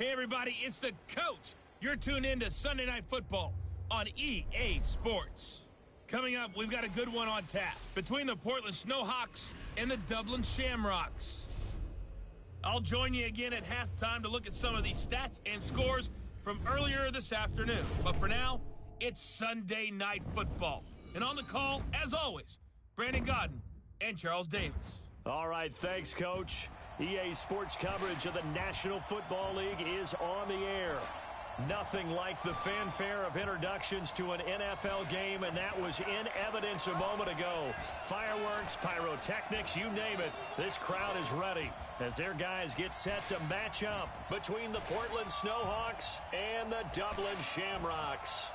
Hey, everybody, it's the coach. You're tuned in to Sunday Night Football on EA Sports. Coming up, we've got a good one on tap between the Portland Snowhawks and the Dublin Shamrocks. I'll join you again at halftime to look at some of these stats and scores from earlier this afternoon. But for now, it's Sunday Night Football. And on the call, as always, Brandon Godden and Charles Davis. All right, thanks, Coach. EA Sports coverage of the National Football League is on the air. Nothing like the fanfare of introductions to an NFL game, and that was in evidence a moment ago. Fireworks, pyrotechnics, you name it. This crowd is ready as their guys get set to match up between the Portland Snowhawks and the Dublin Shamrocks.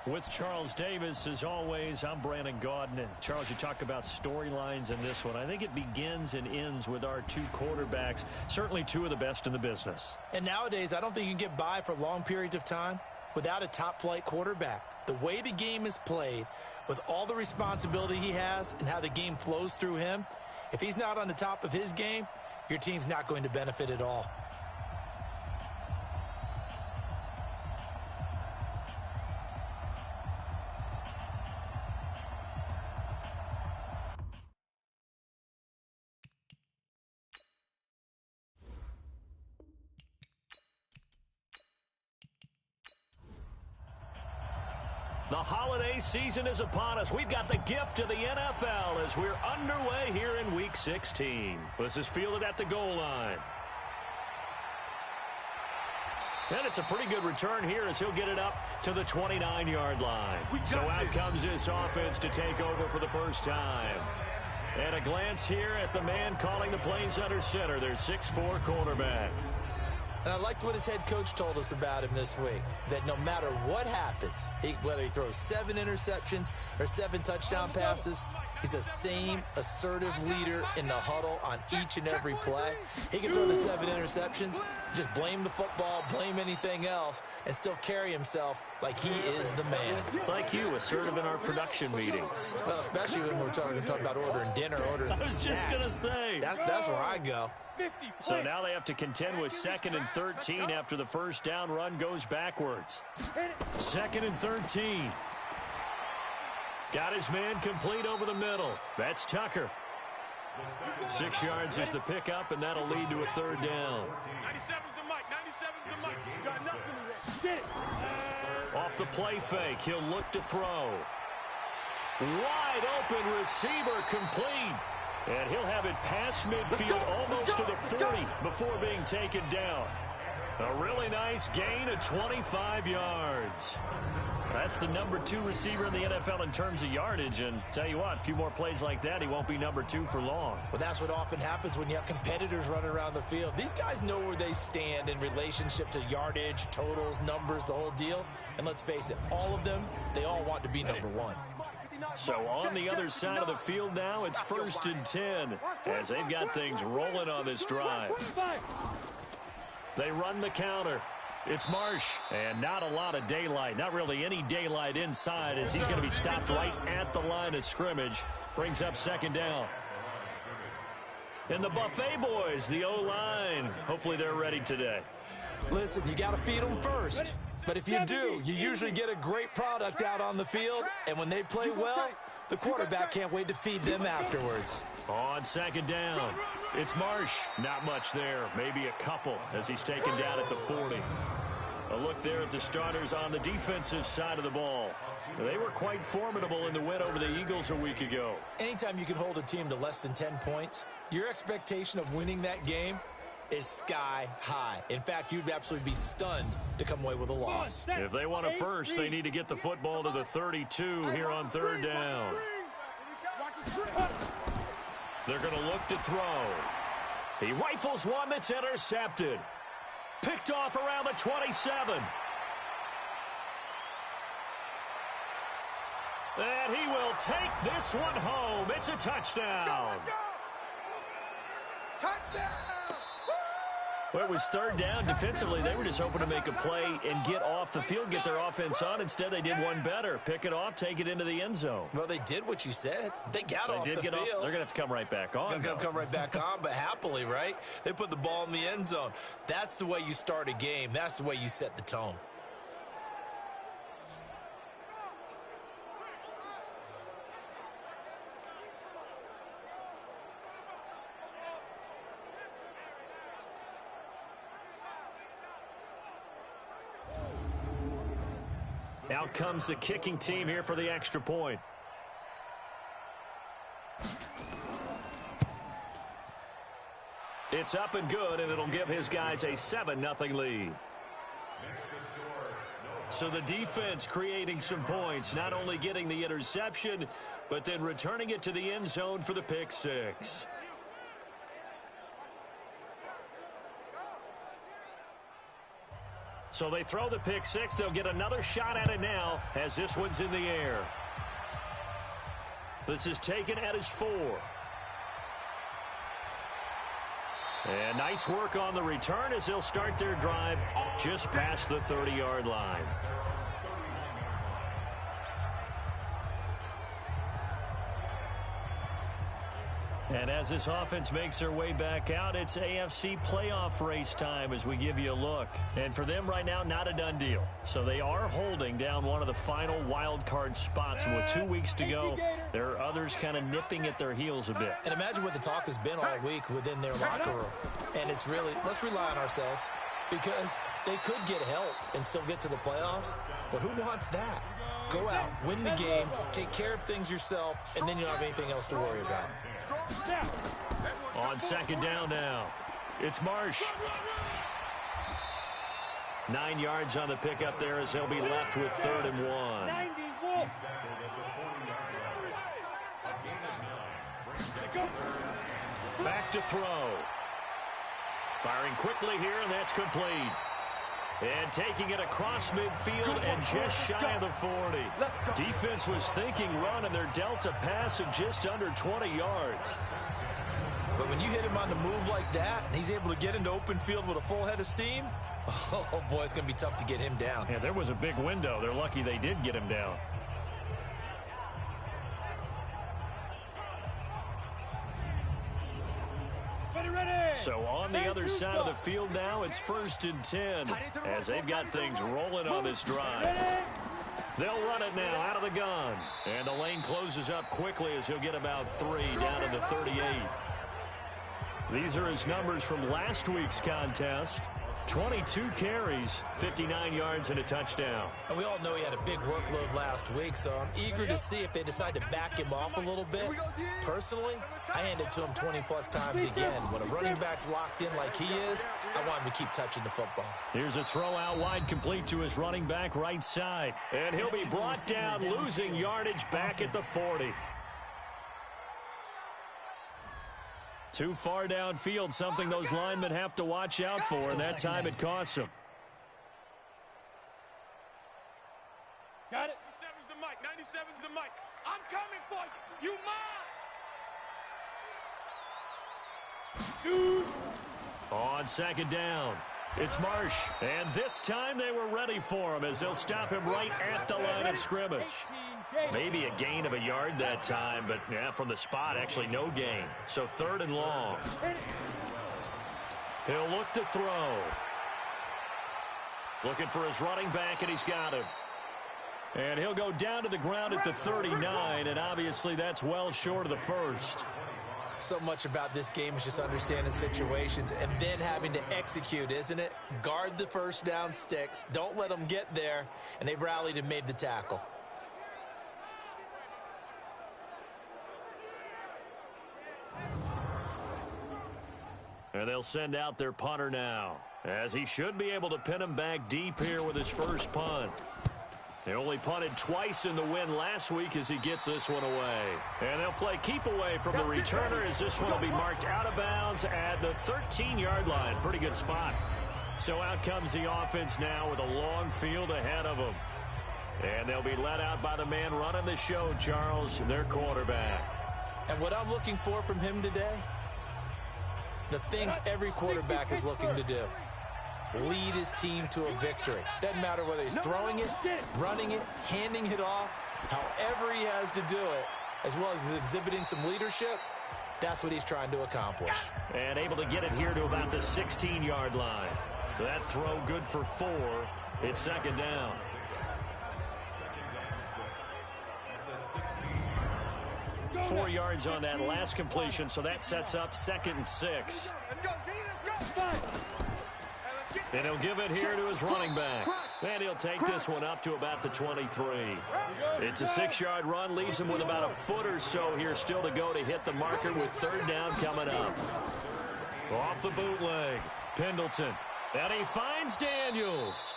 With Charles Davis, as always, I'm Brandon Godden. And Charles, you talk about storylines in this one. I think it begins and ends with our two quarterbacks, certainly two of the best in the business. And nowadays, I don't think you can get by for long periods of time without a top-flight quarterback. The way the game is played, with all the responsibility he has and how the game flows through him, if he's not on the top of his game, your team's not going to benefit at all. The holiday season is upon us. We've got the gift of the NFL as we're underway here in Week 16. This is fielded at the goal line. And it's a pretty good return here as he'll get it up to the 29-yard line. So out comes this offense to take over for the first time. And a glance here at the man calling the plays under center, their 6'4" quarterback. And I liked what his head coach told us about him this week, that no matter what happens, whether he throws 7 interceptions or 7 touchdown passes, he's the same assertive leader in the huddle on each and every play. He can throw the 7 interceptions, just blame the football, blame anything else, and still carry himself like he is the man. It's like you, assertive in our production meetings. Well, especially when we're talking about ordering dinner, ordering some snacks. I was just going to say. That's where I go. So now they have to contend with 2nd and 13 after the first down run goes backwards. 2nd and 13. Got his man complete over the middle. That's Tucker. 6 yards is the pickup, and that'll lead to a 3rd down. 97's the mic. 97's the mic. You got nothing to that. Off the play fake, he'll look to throw. Wide open receiver complete. And he'll have it past midfield almost to the 40 before being taken down. A really nice gain of 25 yards. That's the number 2 receiver in the NFL in terms of yardage. And tell you what, a few more plays like that, he won't be number 2 for long. Well, that's what often happens when you have competitors running around the field. These guys know where they stand in relationship to yardage, totals, numbers, the whole deal. And let's face it, all of them, they all want to be number 1. So on the other side of the field now, it's 1st and 10 as they've got things rolling on this drive. They run the counter. It's Marsh, and not a lot of daylight, not really any daylight inside as he's going to be stopped right at the line of scrimmage. Brings up 2nd down. And the Buffet boys, the O-line, hopefully they're ready today. Listen, you got to feed them first. But if you do, you usually get a great product out on the field. And when they play well, the quarterback can't wait to feed them afterwards. On 2nd down, it's Marsh. Not much there, maybe a couple as he's taken down at the 40. A look there at the starters on the defensive side of the ball. They were quite formidable in the win over the Eagles a week ago. Anytime you can hold a team to less than 10 points, your expectation of winning that game is sky high. In fact, you'd absolutely be stunned to come away with a loss. If they want a first, they need to get the football to the 32 here on 3rd down. They're going to look to throw. He rifles one that's intercepted. Picked off around the 27. And he will take this one home. It's a touchdown. Let's go. Touchdown. Well, it was third down. Defensively, they were just hoping to make a play and get off the field, get their offense on. Instead, they did one better. Pick it off, take it into the end zone. Well, they did what you said. They got off the field. They're going to have to come right back on. They're going to come right back on, but happily, right? They put the ball in the end zone. That's the way you start a game. That's the way you set the tone. Out comes the kicking team here for the extra point. It's up and good, and it'll give his guys a 7-0 lead. So the defense creating some points, not only getting the interception, but then returning it to the end zone for the pick six. So they throw the pick six. They'll get another shot at it now as this one's in the air. This is taken at his 4. And nice work on the return as they'll start their drive just past the 30-yard line. And as this offense makes their way back out, it's AFC playoff race time as we give you a look. And for them right now, not a done deal. So they are holding down one of the final wild card spots. And with 2 weeks to go, there are others kind of nipping at their heels a bit. And imagine what the talk has been all week within their locker room. And it's really, let's rely on ourselves, because they could get help and still get to the playoffs. But who wants that? Go out, win the game, take care of things yourself, and then you don't have anything else to worry about. On second down now, it's Marsh. 9 yards on the pickup there as they'll be left with 3rd and 1. Back to throw. Firing quickly here, and that's complete. And taking it across midfield and just shy of the 40. Defense was thinking run, and they're dealt a pass of just under 20 yards. But when you hit him on the move like that, and he's able to get into open field with a full head of steam, oh boy, it's going to be tough to get him down. Yeah, there was a big window. They're lucky they did get him down. So on the other side of the field now, it's 1st and 10 as they've got things rolling on this drive. They'll run it now out of the gun. And the lane closes up quickly as he'll get about 3 down to the 38. These are his numbers from last week's contest. 22 carries, 59 yards, and a touchdown. And we all know he had a big workload last week, so I'm eager to see if they decide to back him off a little bit. Personally, I hand it to him 20-plus times again. When a running back's locked in like he is, I want him to keep touching the football. Here's a throw out wide, complete to his running back right side. And he'll be brought down, losing yardage back at the 40. Too far downfield, something those linemen have to watch out for, and that time it costs them. Got it. 97's the mic. 97's the mic. I'm coming for you. You mine. Shoot. On second down, it's Marsh. And this time they were ready for him as they'll stop him right at the line of scrimmage. Maybe a gain of a yard that time, but yeah, from the spot, actually no gain. So 3rd and long. He'll look to throw. Looking for his running back, and he's got him. And he'll go down to the ground at the 39, and obviously that's well short of the first. So much about this game is just understanding situations and then having to execute, isn't it? Guard the first down sticks. Don't let them get there, and they've rallied and made the tackle. And they'll send out their punter now, as he should be able to pin him back deep here with his first punt. They only punted twice in the win last week as he gets this one away. And they'll play keep away from the returner as this one will be marked out of bounds at the 13-yard line. Pretty good spot. So out comes the offense now with a long field ahead of them. And they'll be let out by the man running the show, Charles, their quarterback. And what I'm looking for from him today, the things every quarterback is looking to do. Lead his team to a victory. Doesn't matter whether he's throwing it, running it, handing it off, however he has to do it, as well as exhibiting some leadership, that's what he's trying to accomplish. And able to get it here to about the 16-yard line. So that throw good for 4. It's second down. 4 yards on that last completion, so that sets up 2nd and 6. And he'll give it here to his running back. And he'll take this one up to about the 23. It's a 6-yard run, leaves him with about a foot or so here still to go to hit the marker with 3rd down coming up. Off the bootleg, Pendleton. And he finds Daniels.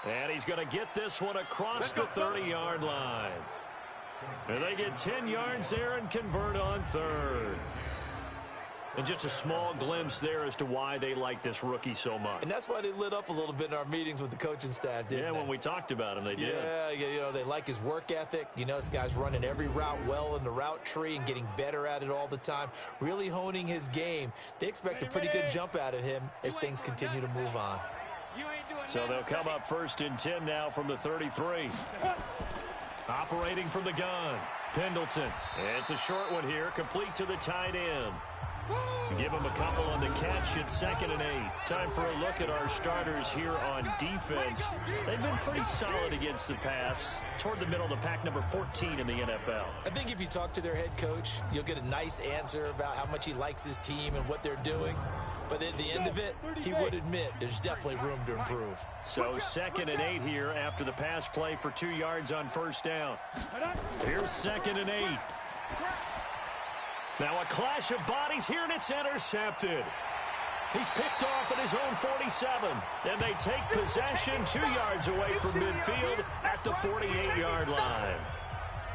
And he's going to get this one across the 30-yard line. And they get 10 yards there and convert on 3rd. And just a small glimpse there as to why they like this rookie so much. And that's why they lit up a little bit in our meetings with the coaching staff, didn't they? Yeah, when we talked about him, they did. Yeah, you know, they like his work ethic. You know, this guy's running every route well in the route tree and getting better at it all the time, really honing his game. They expect a pretty good jump out of him as things continue to move on. So they'll come up 1st and 10 now from the 33. Operating from the gun, Pendleton. It's a short one here, complete to the tight end. Give him a couple on the catch. It's 2nd and 8. Time for a look at our starters here on defense. They've been pretty solid against the pass. Toward the middle of the pack, number 14 in the NFL. I think if you talk to their head coach, you'll get a nice answer about how much he likes his team and what they're doing. But at the end of it, he would admit there's definitely room to improve. So 2nd and 8 here after the pass play for 2 yards on 1st down. Here's 2nd and 8. Now a clash of bodies here, and it's intercepted. He's picked off at his own 47, and they take possession 2 yards away from midfield at the 48-yard line.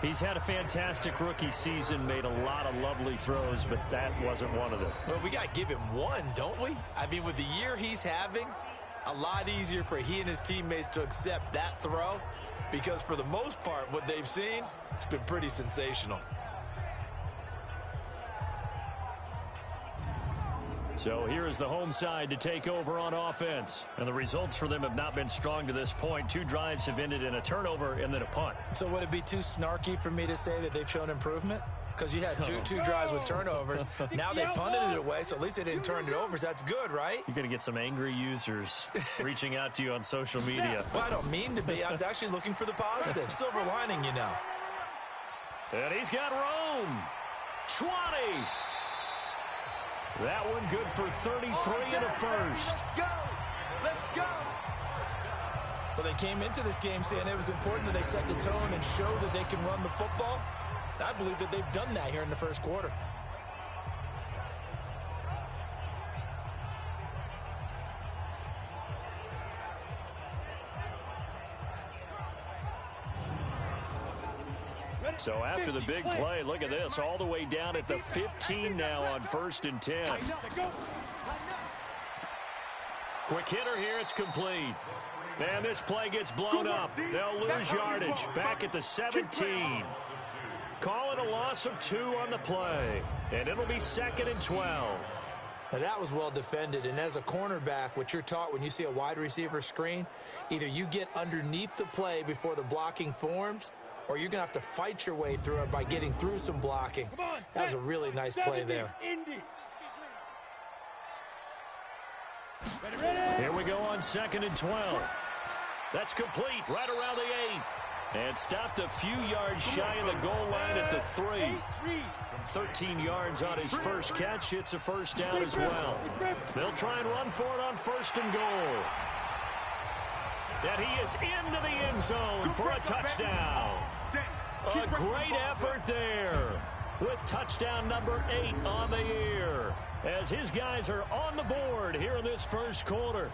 He's had a fantastic rookie season, made a lot of lovely throws, but that wasn't one of them. Well, we got to give him one, don't we? I mean, with the year he's having, a lot easier for he and his teammates to accept that throw, because for the most part, what they've seen, it's been pretty sensational. So here is the home side to take over on offense. And the results for them have not been strong to this point. 2 drives have ended in a turnover and then a punt. So would it be too snarky for me to say that they've shown improvement? Because you had two drives with turnovers. Now they punted it away, so at least they didn't turn it over. So that's good, right? You're going to get some angry users reaching out to you on social media. Well, I don't mean to be. I was actually looking for the positive. Silver lining, you know. And he's got Rome. 20. That one good for 33 and a first. Let's go! Let's go! Well, they came into this game saying it was important that they set the tone and show that they can run the football. I believe that they've done that here in the first quarter. So after the big play, look at this, all the way down at the 15 now on 1st and 10. Quick hitter here, it's complete. And this play gets blown up. They'll lose yardage back at the 17. Call it a loss of 2 on the play. And it'll be 2nd and 12. Now that was well defended, and as a cornerback, what you're taught when you see a wide receiver screen, either you get underneath the play before the blocking forms, or you're going to have to fight your way through it by getting through some blocking. That was a really nice play there. Here we go on 2nd and 12. That's complete right around the 8. And stopped a few yards shy of the goal line at the 3. 13 yards on his first catch. It's a first down as well. They'll try and run for it on 1st and goal. And he is into the end zone for a touchdown. A great effort there with touchdown number 8 on the year as his guys are on the board here in this first quarter.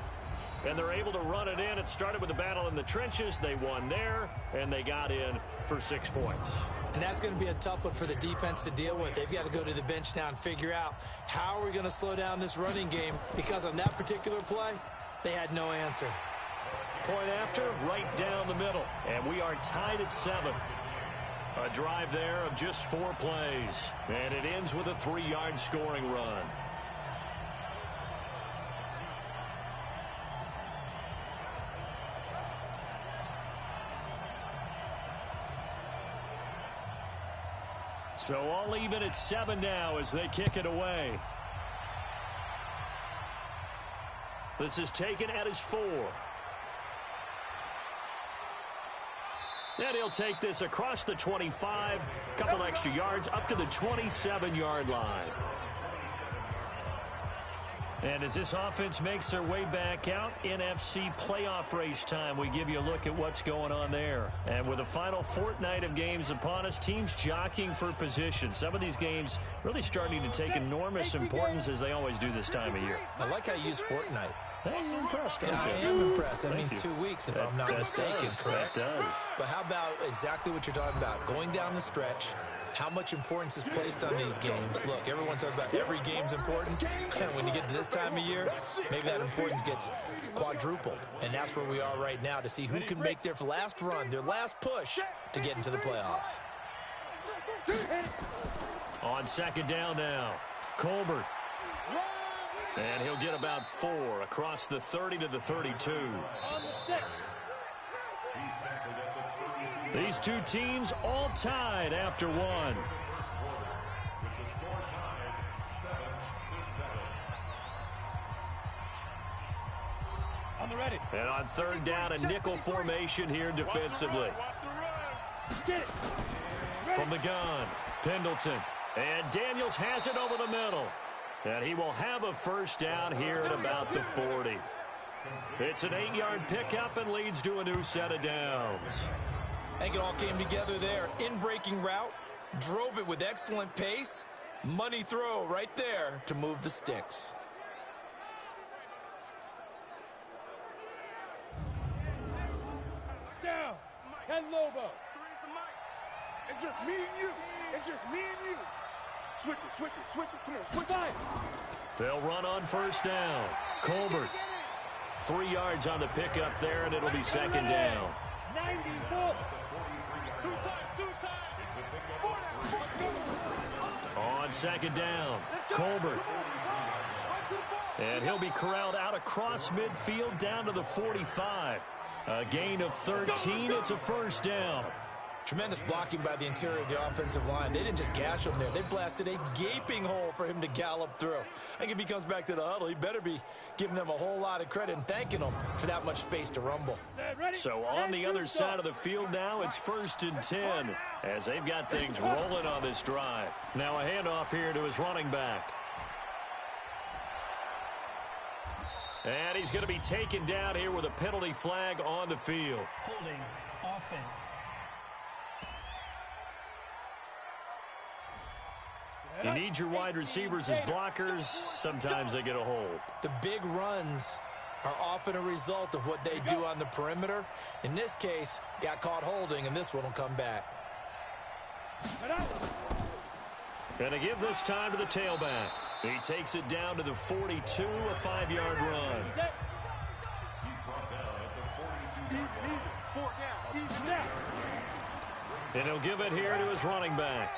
And they're able to run it in. It started with a battle in the trenches. They won there, and they got in for 6 points. And that's going to be a tough one for the defense to deal with. They've got to go to the bench now and figure out how are we going to slow down this running game, because on that particular play, they had no answer. Point after, right down the middle. And we are tied at 7. A drive there of just 4 plays. And it ends with a 3-yard scoring run. So all even at 7 now as they kick it away. This is taken at his 4. And he'll take this across the 25, couple extra yards up to the 27-yard line. And as this offense makes their way back out, NFC playoff race time, we give you a look at what's going on there. And with the final fortnight of games upon us, teams jockeying for position. Some of these games really starting to take enormous importance as they always do this time of year. I like how you use fortnight. Hey, you're impressed, Yeah, I am impressed. That means 2 weeks, if I'm not mistaken, correct? That does. But how about exactly what you're talking about? Going down the stretch, how much importance is placed on these games? Look, everyone talks about every game's important. When you get to this time of year, maybe that importance gets quadrupled. And that's where we are right now to see who can make their last run, their last push to get into the playoffs. On second down now, Colbert. And he'll get about 4 across the 30 to the 32. These two teams all tied after 1. On the ready. And on third down, a nickel formation here defensively. From the gun, Pendleton. And Daniels has it over the middle. And he will have a first down here at about the 40. It's an 8-yard pickup and leads to a new set of downs. I think it all came together there. In-breaking route, drove it with excellent pace. Money throw right there to move the sticks. Down. 10 Lobo. It's just me and you. It's just me and you. Switch it, switch it, switch it. Come on, switch it. They'll run on first down. Colbert. 3 yards on the pickup there, and it'll be second down. 94. Two times. On second down, Colbert. And he'll be corralled out across midfield down to the 45. A gain of 13. It's a first down. Tremendous blocking by the interior of the offensive line. They didn't just gash him there. They blasted a gaping hole for him to gallop through. I think if he comes back to the huddle, he better be giving them a whole lot of credit and thanking them for that much space to rumble. So on the other side of the field now, it's 1st and 10 as they've got things rolling on this drive. Now a handoff here to his running back. And he's going to be taken down here with a penalty flag on the field. Holding offense. You need your wide receivers as blockers. Sometimes they get a hold. The big runs are often a result of what they do on the perimeter. In this case, got caught holding, and this one will come back. Going to give this time to the tailback. He takes it down to the 42, a 5-yard run. And he'll give it here to his running back.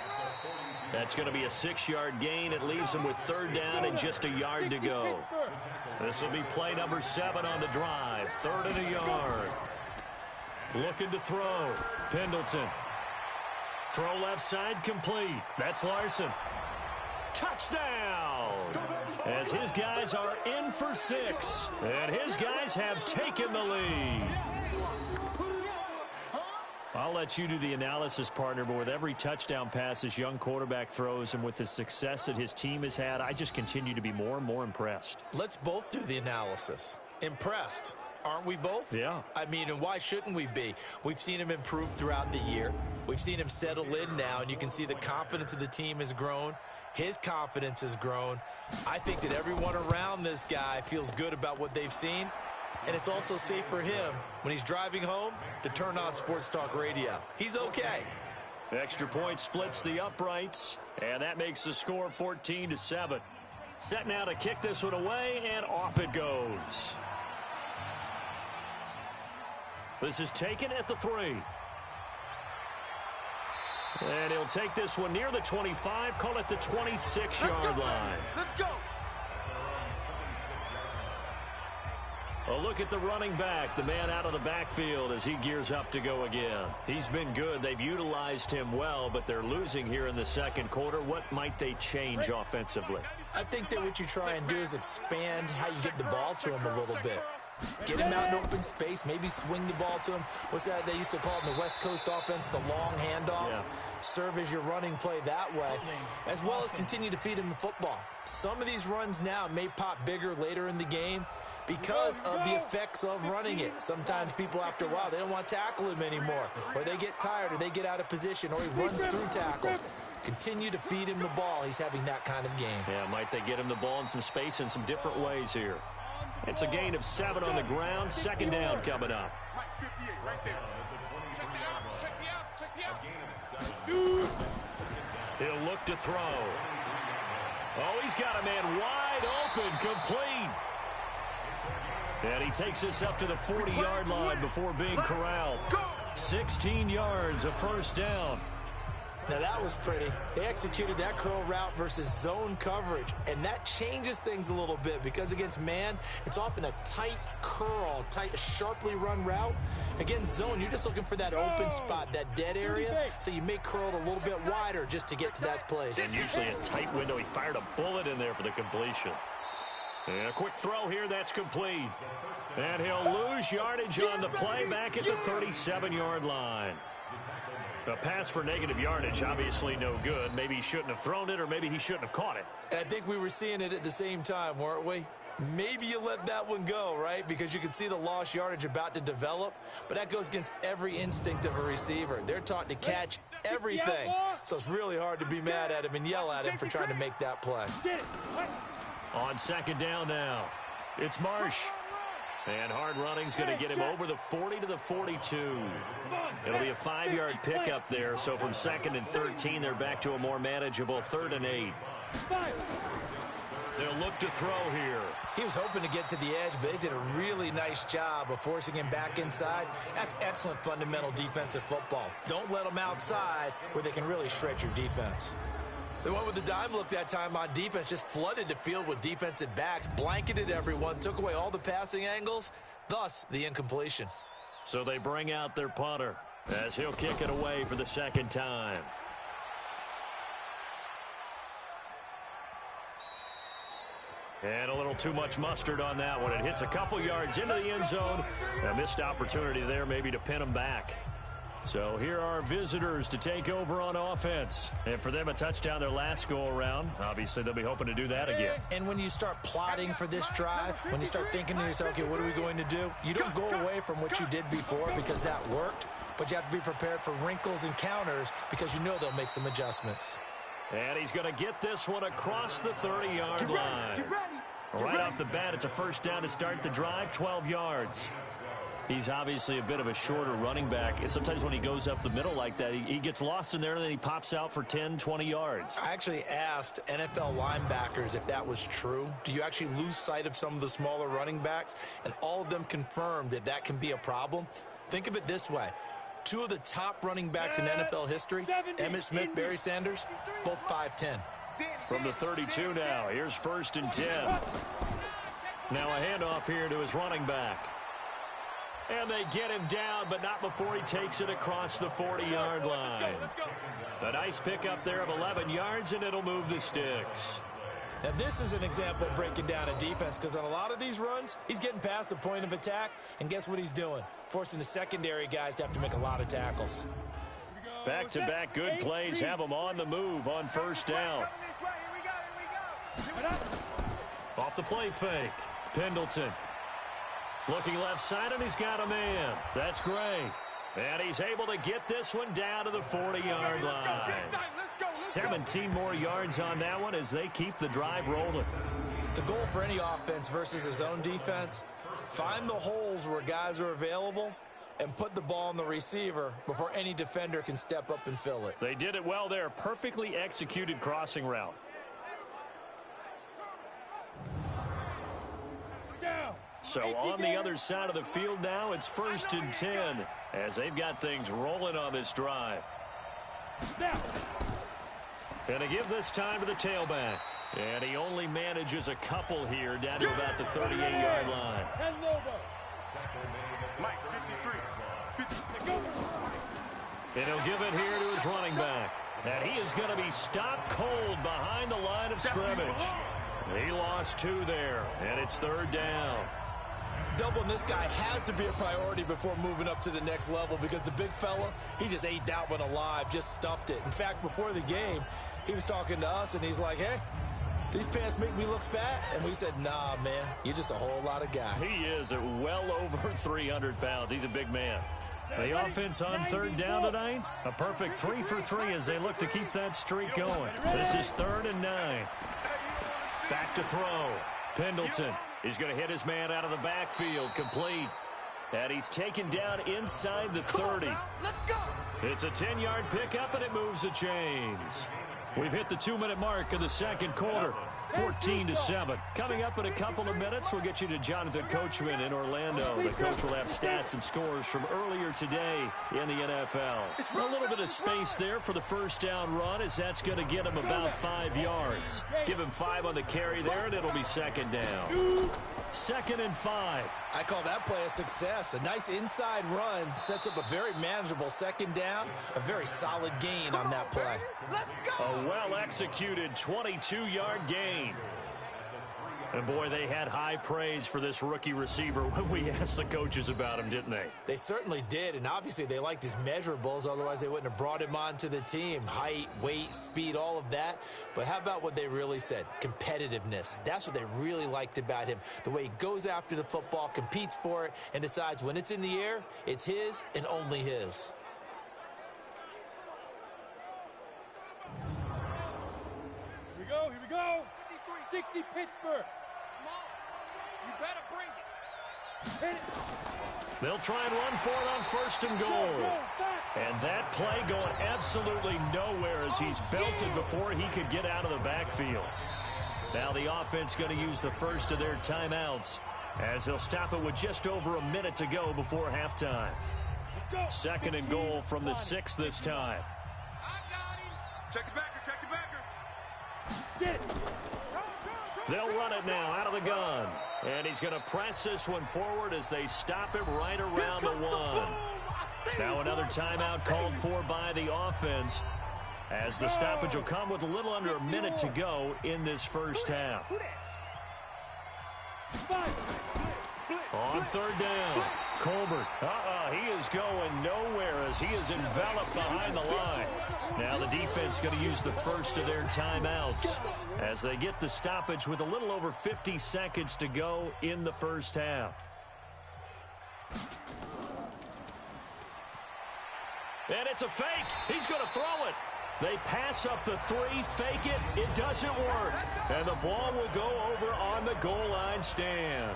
That's going to be a 6-yard gain. It leaves him with third down and just a yard to go. This will be play number 7 on the drive. 3rd and a yard. Looking to throw. Pendleton. Throw left side complete. That's Larson. Touchdown! As his guys are in for 6. And his guys have taken the lead. I'll let you do the analysis, partner, but with every touchdown pass this young quarterback throws and with the success that his team has had, I just continue to be more and more impressed. Let's both do the analysis. Impressed, aren't we both? Yeah. I mean, and why shouldn't we be? We've seen him improve throughout the year. We've seen him settle in now, and you can see the confidence of the team has grown. His confidence has grown. I think that everyone around this guy feels good about what they've seen. And it's also safe for him when he's driving home to turn on Sports Talk Radio. He's okay. Extra point splits the uprights, and that makes the score 14-7. Set now to kick this one away, and off it goes. This is taken at the 3. And he'll take this one near the 25, call it the 26-yard line. Let's go. A look at the running back, the man out of the backfield as he gears up to go again. He's been good. They've utilized him well, but they're losing here in the second quarter. What might they change offensively? I think that what you try and do is expand how you get the ball to him a little bit. Get him out in open space, maybe swing the ball to him. What's that they used to call it in the West Coast offense, the long handoff? Yeah. Serve as your running play that way, as well as continue to feed him the football. Some of these runs now may pop bigger later in the game because of the effects of running it. Sometimes people, after a while, they don't want to tackle him anymore, or they get tired, or they get out of position, or he runs through tackles. Continue to feed him the ball. He's having that kind of game. Yeah, might they get him the ball in some space in some different ways here. It's a gain of 7 on the ground. Second down coming up. He'll look to throw. Oh, he's got a man wide open, complete. And he takes this up to the 40-yard line before being corralled. 16 yards, a first down. Now that was pretty. They executed that curl route versus zone coverage, and that changes things a little bit because against man, it's often a tight curl, sharply run route. Against zone, you're just looking for that open spot, that dead area, so you may curl it a little bit wider just to get to that place. And usually a tight window. He fired a bullet in there for the completion. And a quick throw here, that's complete. And he'll lose yardage on the play back at the 37-yard line. A pass for negative yardage, obviously no good. Maybe he shouldn't have thrown it, or maybe he shouldn't have caught it. I think we were seeing it at the same time, weren't we? Maybe you let that one go, right? Because you can see the lost yardage about to develop. But that goes against every instinct of a receiver. They're taught to catch everything. So it's really hard to be mad at him and yell at him for trying to make that play. On second down now, it's Marsh. And hard running's going to get him over the 40 to the 42. It'll be a 5-yard pickup there. So from 2nd and 13, they're back to a more manageable 3rd and 8. They'll look to throw here. He was hoping to get to the edge, but they did a really nice job of forcing him back inside. That's excellent fundamental defensive football. Don't let them outside where they can really shred your defense. They went with the dime look that time on defense, just flooded the field with defensive backs, blanketed everyone, took away all the passing angles, thus the incompletion. So they bring out their punter as he'll kick it away for the second time. And a little too much mustard on that one. It hits a couple yards into the end zone. A missed opportunity there maybe to pin them back. So here are visitors to take over on offense. And for them, a touchdown their last go-around. Obviously, they'll be hoping to do that again. And when you start plotting for this drive, when you start thinking to yourself, okay, what are we going to do? You don't go away from what you did before because that worked, but you have to be prepared for wrinkles and counters because you know they'll make some adjustments. And he's going to get this one across the 30-yard line. Right off the bat, it's a first down to start the drive, 12 yards. He's obviously a bit of a shorter running back. Sometimes when he goes up the middle like that, he gets lost in there, and then he pops out for 10, 20 yards. I actually asked NFL linebackers if that was true. Do you actually lose sight of some of the smaller running backs? And all of them confirmed that that can be a problem. Think of it this way. 2 of the top running backs in NFL history, Emmitt Smith, Barry Sanders, both 5'10". From the 32 now, here's 1st and 10. Now a handoff here to his running back. And they get him down, but not before he takes it across the 40-yard line. A nice pickup there of 11 yards, and it'll move the sticks. Now, this is an example of breaking down a defense because on a lot of these runs, he's getting past the point of attack, and guess what he's doing? Forcing the secondary guys to have to make a lot of tackles. Back-to-back good plays have them on the move on first down. Off the play fake, Pendleton. Looking left side, and he's got a man. That's great. And he's able to get this one down to the 40-yard line. 17 more yards on that one as they keep the drive rolling. The goal for any offense versus his own defense, find the holes where guys are available and put the ball on the receiver before any defender can step up and fill it. They did it well there. Perfectly executed crossing route. So on the other side of the field now, it's 1st and 10 as they've got things rolling on this drive. Going to give this time to the tailback. And he only manages a couple here down to about the 38-yard line. Mike, 53. And he'll give it here to his running back. And he is going to be stopped cold behind the line of scrimmage. He lost 2 there, and it's 3rd down. Doubling this guy has to be a priority before moving up to the next level because the big fella, he just ate that one alive, just stuffed it. In fact, before the game, he was talking to us, and he's like, hey, these pants make me look fat. And we said, nah, man, you're just a whole lot of guy. He is at well over 300 pounds. He's a big man. The offense on 3rd down tonight, a perfect 3 for 3 as they look to keep that streak going. This is 3rd and 9. Back to throw. Pendleton. He's going to hit his man out of the backfield. Complete. And he's taken down inside the 30. It's a 10-yard pickup, and it moves the chains. We've hit the 2-minute mark of the second quarter. 14-7. Coming up in a couple of minutes, we'll get you to Jonathan Coachman in Orlando. The coach will have stats and scores from earlier today in the NFL. A little bit of space there for the first down run as that's going to get him about 5 yards. Give him 5 on the carry there, and it'll be 2nd down. 2nd and 5. I call that play a success. A nice inside run sets up a very manageable 2nd down. A very solid gain on that play. A well-executed 22-yard gain. And boy, they had high praise for this rookie receiver when we asked the coaches about him, didn't they? They certainly did, and obviously they liked his measurables, otherwise they wouldn't have brought him onto the team. Height, weight, speed, all of that. But how about what they really said? Competitiveness. That's what they really liked about him. The way he goes after the football, competes for it, and decides when it's in the air, it's his and only his. Here we go. 60 Pittsburgh. You better bring it. They'll try and run for it on 1st and goal. And that play going absolutely nowhere as he's belted before he could get out of the backfield. Now the offense going to use the first of their timeouts as they'll stop it with just over a minute to go before halftime. 2nd and goal from the 6 this time. Check the backer, check the backer. Get it. They'll run it now out of the gun. And he's going to press this one forward as they stop him right around the 1. Now another timeout called for by the offense as the stoppage will come with a little under a minute to go in this first half. On 3rd down, Colbert. He is going nowhere as he is enveloped behind the line. Now the defense going to use the first of their timeouts as they get the stoppage with a little over 50 seconds to go in the first half. And it's a fake. He's going to throw it. They pass up the 3, fake it. It doesn't work. And the ball will go over on the goal line stand.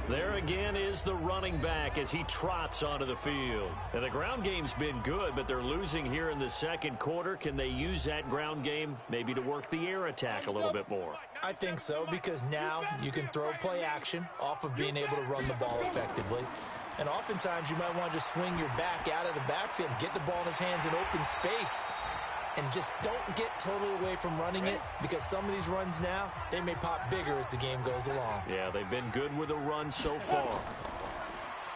There again is the running back as he trots onto the field. And the ground game's been good, but they're losing here in the second quarter. Can they use that ground game maybe to work the air attack a little bit more? I think so, because now you can throw play action off of being able to run the ball effectively. And oftentimes you might want to just swing your back out of the backfield and get the ball in his hands in open space. And just don't get totally away from running it, because some of these runs now, they may pop bigger as the game goes along. Yeah, they've been good with the run so far.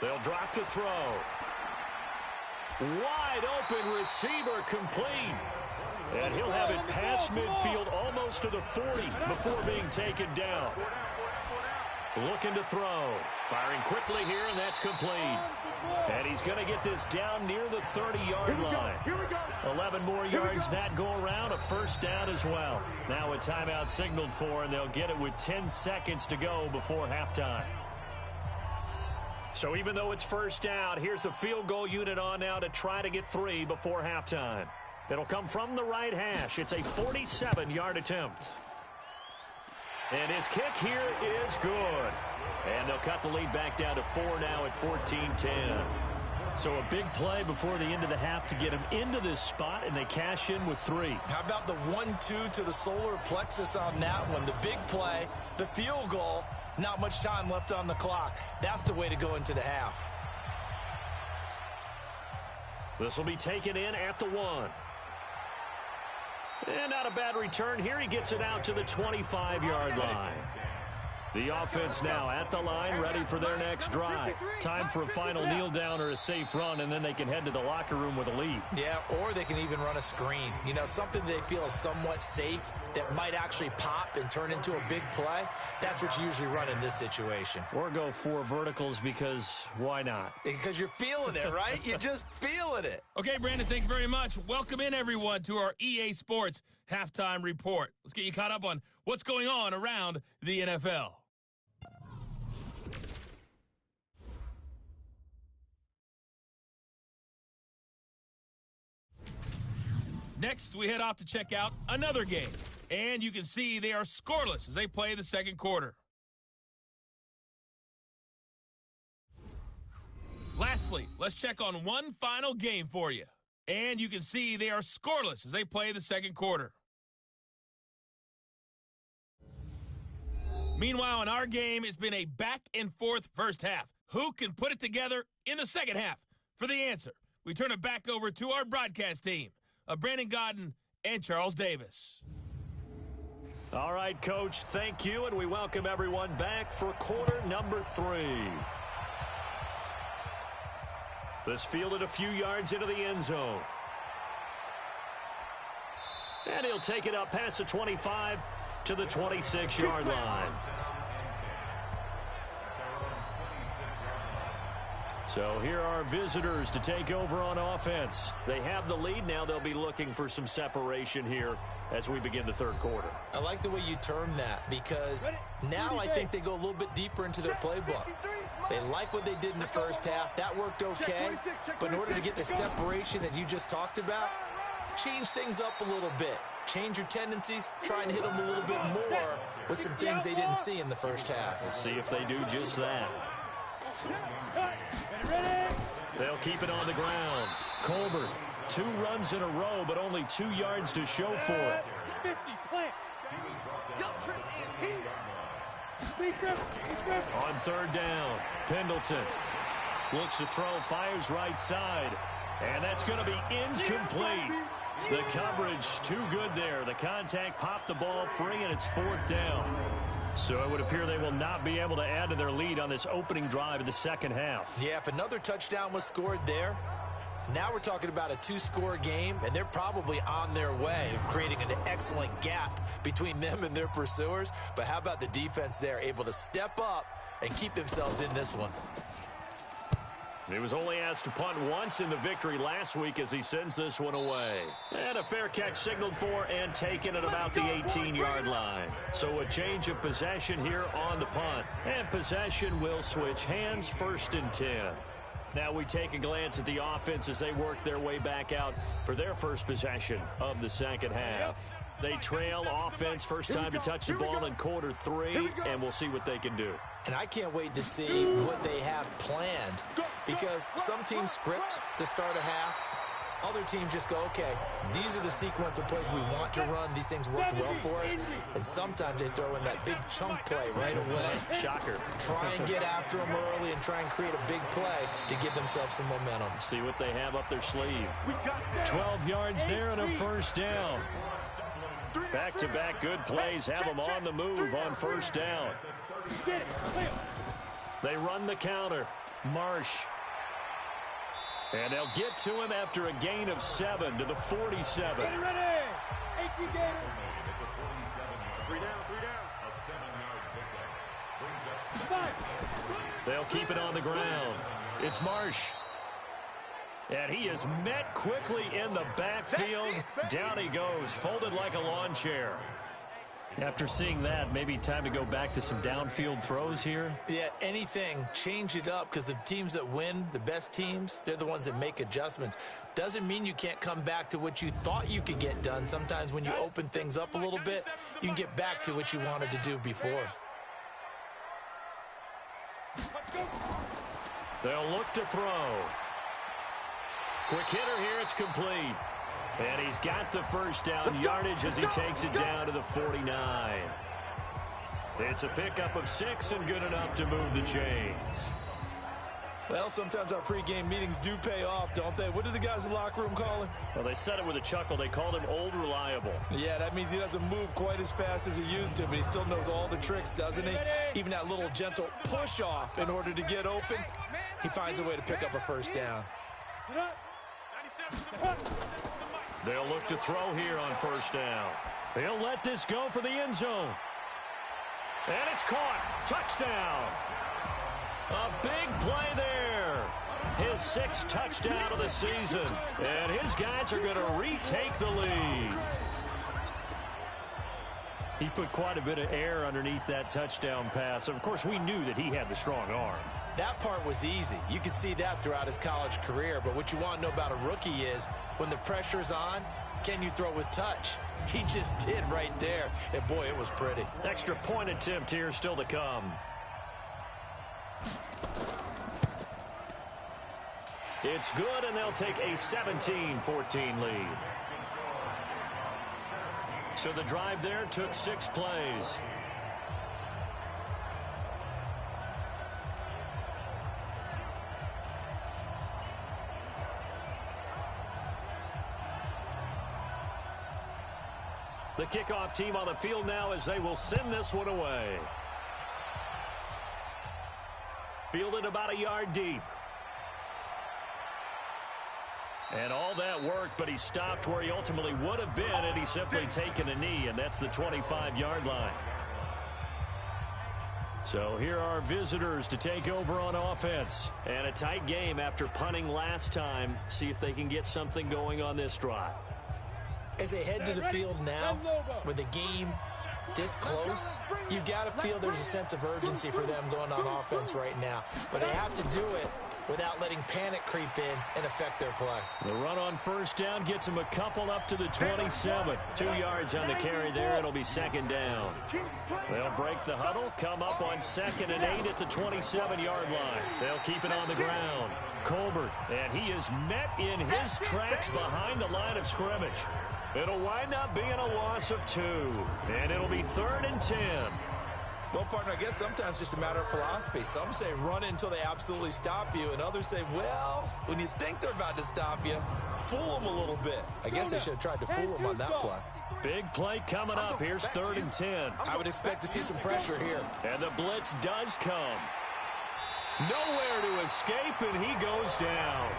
They'll drop to throw. Wide open receiver complete. And he'll have it past midfield almost to the 40 before being taken down. Looking to throw. Firing quickly here, and that's complete. And he's going to get this down near the 30-yard line. 11 more yards that go around, a first down as well. Now a timeout signaled for, and they'll get it with 10 seconds to go before halftime. So even though it's first down, here's the field goal unit on now to try to get 3 before halftime. It'll come from the right hash. It's a 47-yard attempt. And his kick here is good. And they'll cut the lead back down to 4 now at 14-10. So a big play before the end of the half to get him into this spot, and they cash in with 3. How about the 1-2 to the solar plexus on that one? The big play, the field goal, Not much time left on the clock. That's the way to go into the half. This will be taken in at the 1. And not a bad return here. He gets it out to the 25-yard line. The offense now at the line, ready for their next drive. Time for a final kneel down or a safe run, and then they can head to the locker room with a lead. Yeah, or they can even run a screen. You know, something they feel is somewhat safe that might actually pop and turn into a big play. That's what you usually run in this situation. Or go 4 verticals because why not? Because you're feeling it, right? You're just feeling it. Okay, Brandon, thanks very much. Welcome in, everyone, to our EA Sports Halftime Report. Let's get you caught up on what's going on around the NFL. Next, we head off to check out another game. And you can see they are scoreless as they play the second quarter. Lastly, let's check on one final game for you. And you can see they are scoreless as they play the second quarter. Meanwhile, in our game, it's been a back-and-forth first half. Who can put it together in the second half? For the answer, we turn it back over to our broadcast team of Brandon Godden and Charles Davis. All right, Coach, thank you, and we welcome everyone back for quarter number 3. This fielded a few yards into the end zone. And he'll take it up past the 25 to the 26-yard line. So here are visitors to take over on offense. They have the lead. Now they'll be looking for some separation here as we begin the third quarter. I like the way you term that because now I think they go a little bit deeper into their playbook. They like what they did in the first half. That worked okay. But in order to get the separation that you just talked about, change things up a little bit. Change your tendencies. Try and hit them a little bit more with some things they didn't see in the first half. We'll see if they do just that. They'll keep it on the ground. Colbert, 2 runs in a row, but only 2 yards to show for it. 50, plant. On third down, Pendleton looks to throw, fires right side, and that's going to be incomplete. The coverage too good there. The contact popped the ball free, and it's 4th down. So it would appear they will not be able to add to their lead on this opening drive of the second half. Yeah, if another touchdown was scored there, now we're talking about a 2-score game, and they're probably on their way of creating an excellent gap between them and their pursuers. But how about the defense there, able to step up and keep themselves in this one? He was only asked to punt once in the victory last week as he sends this one away. And a fair catch signaled for and taken at about the 18-yard line. So a change of possession here on the punt. And possession will switch hands, 1st and 10. Now we take a glance at the offense as they work their way back out for their first possession of the second half. They trail offense, first time to touch the ball in quarter 3, and we'll see what they can do. And I can't wait to see what they have planned because some teams script to start a half. Other teams just go, okay, these are the sequence of plays we want to run. These things worked well for us. And sometimes they throw in that big chunk play right away. Shocker. Try and get after them early and try and create a big play to give themselves some momentum. See what they have up their sleeve. 12 yards there and a 1st down. Back-to-back good plays have them on the move on 1st down. They run the counter. Marsh. And they'll get to him after a gain of 7 to the 47. Get ready. 18 gainer. 3 down. A 7-yard pickup. They'll keep it on the ground. It's Marsh. And he is met quickly in the backfield. Down he goes, folded like a lawn chair. After seeing that, maybe time to go back to some downfield throws here. Yeah, anything, change it up because the teams that win, the best teams, they're the ones that make adjustments. Doesn't mean you can't come back to what you thought you could get done. Sometimes when you open things up a little bit, you can get back to what you wanted to do before. They'll look to throw. Quick hitter here, it's complete. And he's got the 1st down yardage as he takes it down to the 49. It's a pickup of 6 and good enough to move the chains. Well, sometimes our pregame meetings do pay off, don't they? What do the guys in the locker room call him? Well, they said it with a chuckle. They called him Old Reliable. Yeah, that means he doesn't move quite as fast as he used to, but he still knows all the tricks, doesn't he? Even that little gentle push-off in order to get open, he finds a way to pick up a first down. They'll look to throw here on first down. They'll let this go for the end zone. And it's caught. Touchdown. A big play there. His 6th touchdown of the season. And his guys are going to retake the lead. He put quite a bit of air underneath that touchdown pass. Of course, we knew that he had the strong arm. That part was easy. You could see that throughout his college career. But what you want to know about a rookie is when the pressure's on, can you throw with touch? He just did right there. And, boy, it was pretty. Extra point attempt here still to come. It's good, and they'll take a 17-14 lead. So the drive there took 6 plays. The kickoff team on the field now as they will send this one away. Fielded about a yard deep. And all that work, but he stopped where he ultimately would have been had he simply taken a knee, and that's the 25-yard line. So here are visitors to take over on offense. And a tight game after punting last time. See if they can get something going on this drive. As they head to the field now, with the game this close, you've got to feel there's a sense of urgency for them going on offense right now. But they have to do it without letting panic creep in and affect their play. The run on first down gets them a couple up to the 27. 2 yards on the carry there. It'll be second down. They'll break the huddle, come up on 2nd and 8 at the 27-yard line. They'll keep it on the ground. Colbert, and he is met in his tracks behind the line of scrimmage. It'll wind up being a loss of 2, and it'll be 3rd and 10. Well, partner, I guess sometimes it's just a matter of philosophy. Some say run it until they absolutely stop you, and others say, well, when you think they're about to stop you, fool them a little bit. I guess they should have tried to fool them on that play. Big play coming up. Here's 3rd and 10. I would expect to see some pressure here. And the blitz does come. Nowhere to escape, and he goes down.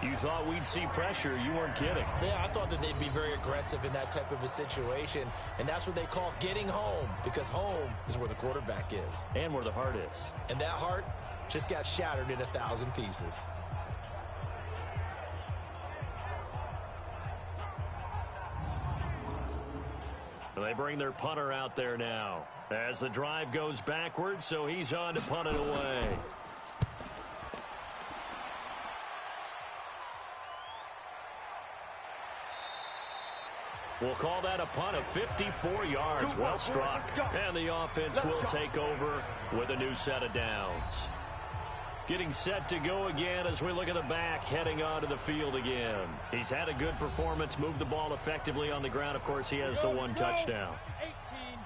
You thought we'd see pressure. You weren't kidding. Yeah, I thought that they'd be very aggressive in that type of a situation, and that's what they call getting home, because home is where the quarterback is. And where the heart is. And that heart just got shattered in 1,000 pieces. They bring their punter out there now as the drive goes backwards, so he's on to punt it away. We'll call that a punt of 54 yards. Well struck. And the offense will take over with a new set of downs. Getting set to go again as we look at the back, heading onto the field again. He's had a good performance, moved the ball effectively on the ground. Of course, he has the 1 touchdown.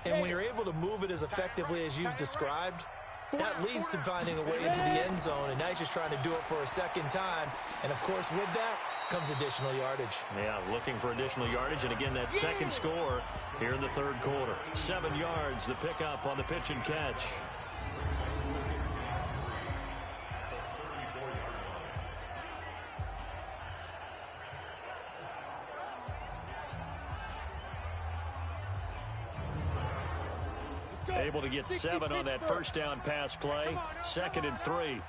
And when you're able to move it as effectively as you've described, that leads to finding a way into the end zone, and now he's just trying to do it for a second time. And, of course, with that comes additional yardage. Yeah, looking for additional yardage, and again, that second score here in the 3rd quarter. 7 yards, the pickup on the pitch and catch. Able to get 7 on that first down pass play. 2nd and 3.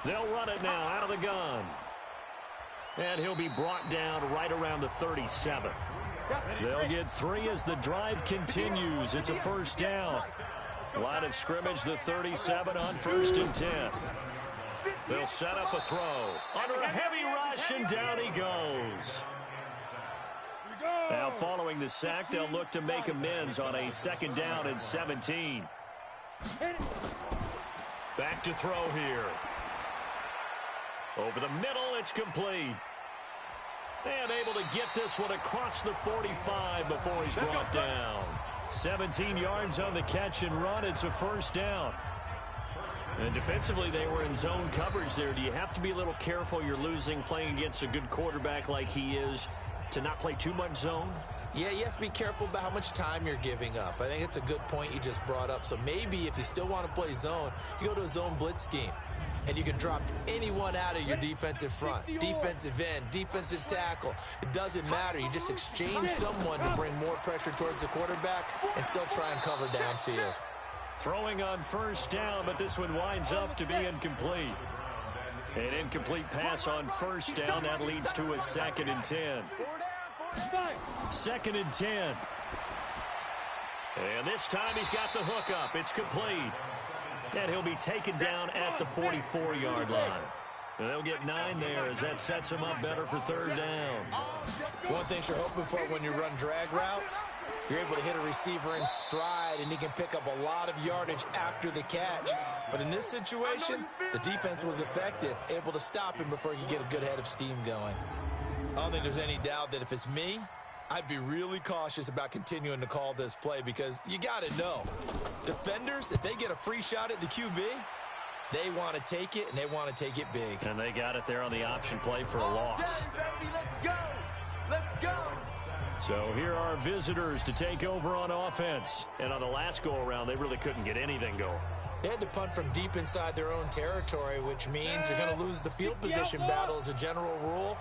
They'll run it now out of the gun. And he'll be brought down right around the 37. They'll get 3 as the drive continues. It's a first down. Line of scrimmage, the 37 on 1st and 10. They'll set up a throw. Under a heavy rush, and down he goes. Now following the sack, they'll look to make amends on a 2nd down and 17. Back to throw here. Over the middle, it's complete. And able to get this one across the 45 before he's brought down. 17 yards on the catch and run. It's a first down. And defensively, they were in zone coverage there. Do you have to be a little careful? You're losing playing against a good quarterback like he is to not play too much zone? Yeah, you have to be careful about how much time you're giving up. I think it's a good point you just brought up. So maybe if you still want to play zone, you go to a zone blitz scheme. And you can drop anyone out of your defensive front, defensive end, defensive tackle. It doesn't matter. You just exchange someone to bring more pressure towards the quarterback and still try and cover downfield. Throwing on first down, but this one winds up to be incomplete. An incomplete pass on first down. That leads to a 2nd and 10. 2nd and 10. And this time he's got the hook up. It's complete. And he'll be taken down at the 44-yard line. And they'll get 9 there as that sets him up better for 3rd down. One thing you're hoping for when you run drag routes, you're able to hit a receiver in stride, and he can pick up a lot of yardage after the catch. But in this situation, the defense was effective, able to stop him before he could get a good head of steam going. I don't think there's any doubt that if it's me, I'd be really cautious about continuing to call this play because you got to know, defenders, if they get a free shot at the QB, they want to take it, and they want to take it big. And they got it there on the option play for a loss. Let's go. Let's go. So here are visitors to take over on offense. And on the last go-around, they really couldn't get anything going. They had to punt from deep inside their own territory, which means you're going to lose the field position battle as a general rule.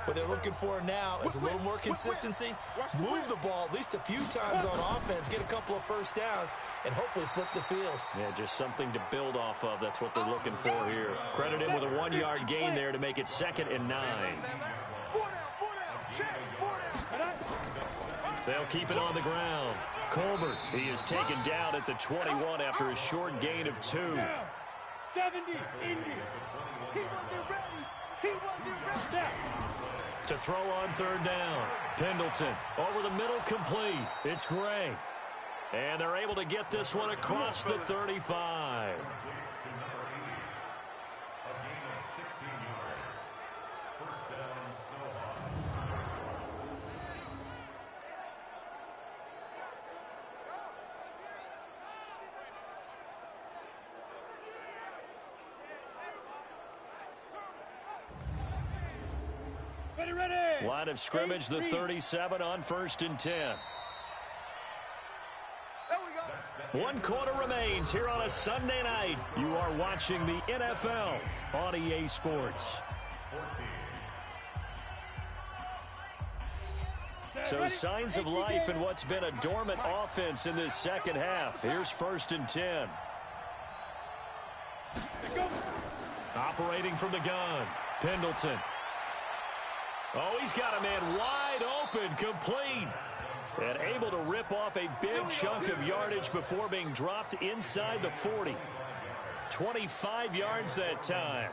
What they're looking for now is a little more consistency, move the ball at least a few times on offense, get a couple of first downs, and hopefully flip the field. Yeah, just something to build off of. That's what they're looking for here. Credit him with a 1-yard gain there to make it 2nd and 9. They'll keep it on the ground. Colbert, he is taken down at the 21 after a short gain of 2. 70, Indy. He wasn't ready. He wasn't ready. To throw on 3rd down. Pendleton over the middle, complete. It's Gray. And they're able to get this one across the 35. Line of scrimmage, the 37 on 1st and 10. 1 quarter remains here on a Sunday night. You are watching the NFL on EA Sports. So signs of life in what's been a dormant offense in this second half. Here's 1st and 10. Operating from the gun, Pendleton. Oh, he's got a man wide open, complete. And able to rip off a big chunk of yardage before being dropped inside the 40. 25 yards that time.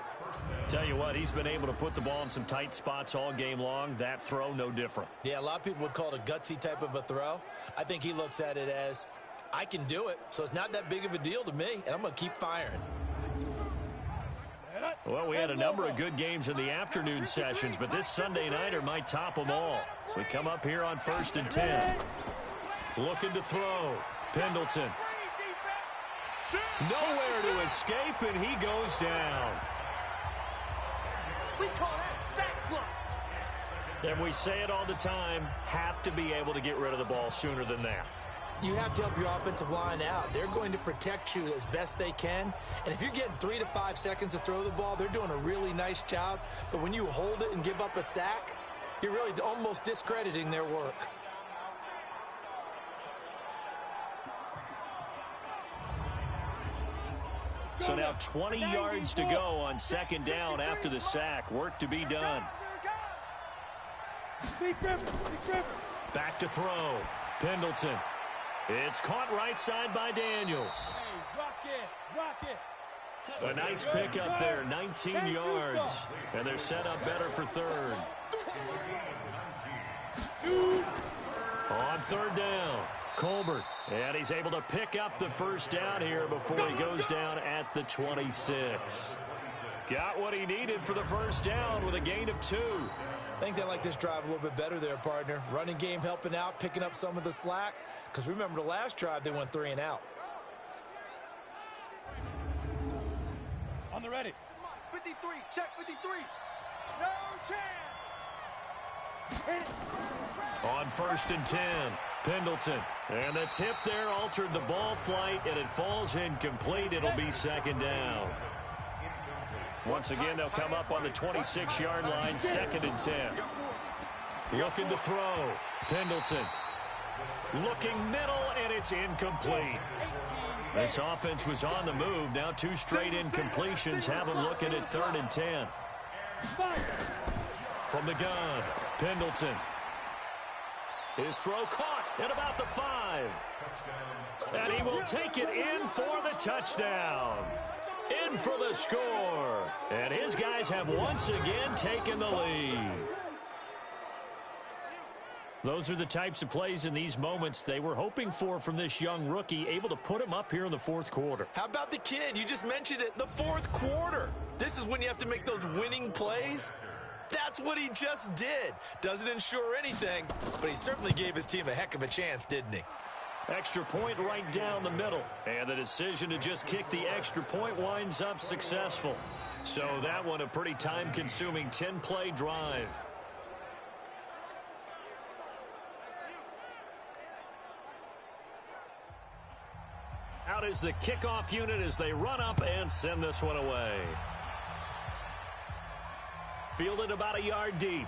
Tell you what, he's been able to put the ball in some tight spots all game long. That throw, no different. Yeah, a lot of people would call it a gutsy type of a throw. I think he looks at it as, I can do it, so it's not that big of a deal to me, and I'm going to keep firing. Well, we had a number of good games in the afternoon sessions, but this Sunday nighter might top them all. So we come up here on 1st and 10. Looking to throw. Pendleton. Nowhere to escape, and he goes down. We call that sack block. And we say it all the time, have to be able to get rid of the ball sooner than that. You have to help your offensive line out. They're going to protect you as best they can. And if you're getting 3 to 5 seconds to throw the ball, they're doing a really nice job. But when you hold it and give up a sack, you're really almost discrediting their work. So now 20 yards to go on 2nd down after the sack. Work to be done. Back to throw. Pendleton. It's caught right side by Daniels. A nice pickup there, 19 yards. And they're set up better for 3rd. On 3rd down, Colbert. And he's able to pick up the 1st down here before he goes down at the 26. Got what he needed for the first down with a gain of 2. I think they like this drive a little bit better there, partner. Running game helping out, picking up some of the slack. Because remember the last drive, they went 3 and out. On the ready. 53, check 53. No chance. On 1st and 10, Pendleton. And the tip there altered the ball flight, and it falls incomplete. It'll be 2nd down. Once again, they'll come up on the 26-yard line, 2nd and 10. Looking to throw. Pendleton. Looking middle, and it's incomplete. This offense was on the move. Now 2 straight incompletions have them looking at 3rd and 10. From the gun, Pendleton. His throw caught at about the 5. And he will take it in for the touchdown. In for the score. And his guys have once again taken the lead. Those are the types of plays in these moments they were hoping for from this young rookie, able to put him up here in the 4th quarter. How about the kid? You just mentioned it, the 4th quarter. This is when you have to make those winning plays. That's what he just did. Doesn't ensure anything, but he certainly gave his team a heck of a chance, didn't he? Extra point right down the middle. And the decision to just kick the extra point winds up successful. So that one a pretty time-consuming 10-play drive. Out is the kickoff unit as they run up and send this one away. Fielded about a yard deep.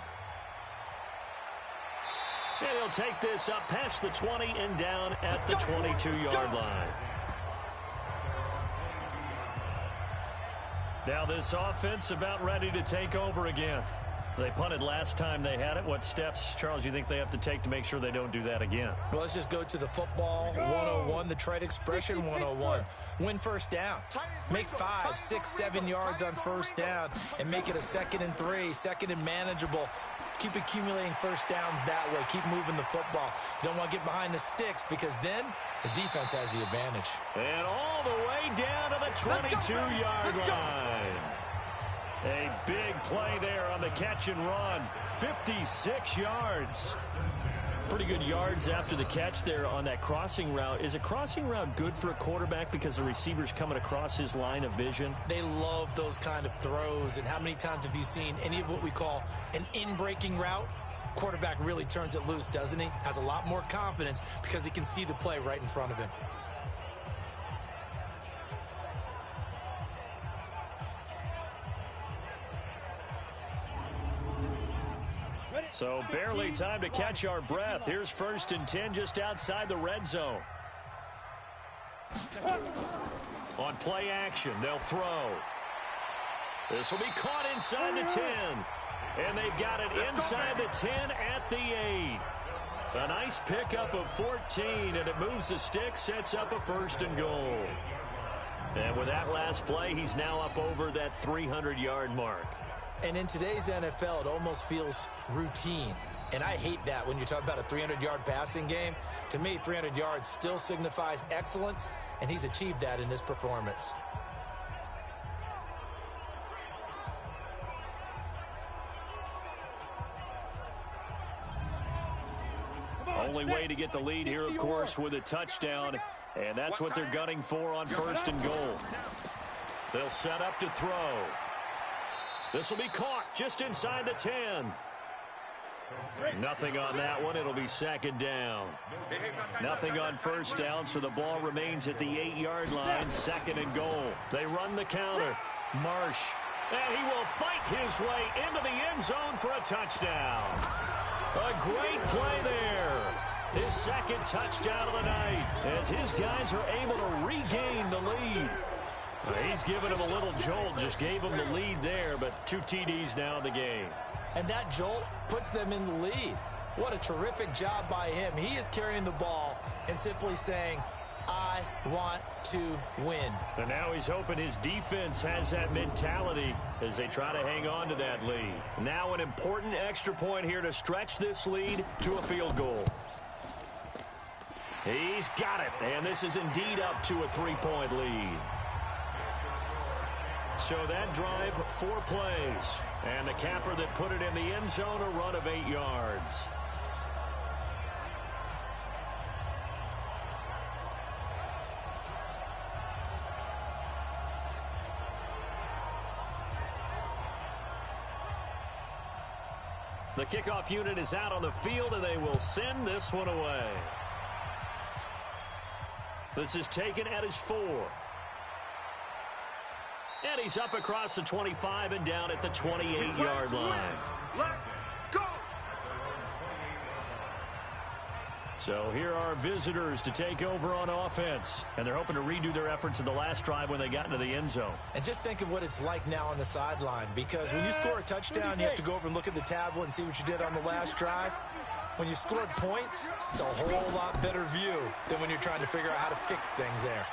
And he'll take this up past the 20 and down at the 22-yard line. Now this offense about ready to take over again. They punted last time they had it. What steps, Charles, you think they have to take to make sure they don't do that again? Well, let's just go to the football 101, the trade expression 101. Win first down. Make 5, 6, 7 yards on first down and make it a 2nd and 3, 2nd and manageable. Keep accumulating first downs that way. Keep moving the football. You don't want to get behind the sticks because then the defense has the advantage. And all the way down to the 22-yard line. A big play there on the catch and run. 56 yards. Pretty good yards after the catch there on that crossing route. Is a crossing route good for a quarterback because the receiver's coming across his line of vision? They love those kind of throws. And how many times have you seen any of what we call an in-breaking route? Quarterback really turns it loose, doesn't he? Has a lot more confidence because he can see the play right in front of him. So barely time to catch our breath. Here's 1st and 10 just outside the red zone. On play action, they'll throw. This will be caught inside the 10. And they've got it inside the 10 at the 8. A nice pickup of 14, and it moves the stick, sets up a 1st and goal. And with that last play, he's now up over that 300-yard mark. And in today's NFL, it almost feels routine. And I hate that when you talk about a 300-yard passing game. To me, 300 yards still signifies excellence, and he's achieved that in this performance. Only way to get the lead here, of course, with a touchdown. And that's what they're gunning for on 1st and goal. They'll set up to throw. This will be caught just inside the 10. Nothing on that one. It'll be 2nd down. Nothing on first down, so the ball remains at the 8-yard line. 2nd and goal. They run the counter. Marsh. And he will fight his way into the end zone for a touchdown. A great play there. His 2nd touchdown of the night as his guys are able to regain the lead. He's given him a little jolt, just gave him the lead there, but 2 TDs now in the game. And that jolt puts them in the lead. What a terrific job by him. He is carrying the ball and simply saying, I want to win. And now he's hoping his defense has that mentality as they try to hang on to that lead. Now an important extra point here to stretch this lead to a field goal. He's got it, and this is indeed up to a 3-point lead. So that drive, 4 plays. And the capper that put it in the end zone, a run of 8 yards. The kickoff unit is out on the field, and they will send this one away. This is taken at his 4. And he's up across the 25 and down at the 28-yard line. Let's go! So here are visitors to take over on offense. And they're hoping to redo their efforts in the last drive when they got into the end zone. And just think of what it's like now on the sideline, because when you score a touchdown, you have to go over and look at the tablet and see what you did on the last drive. When you scored points, it's a whole lot better view than when you're trying to figure out how to fix things there.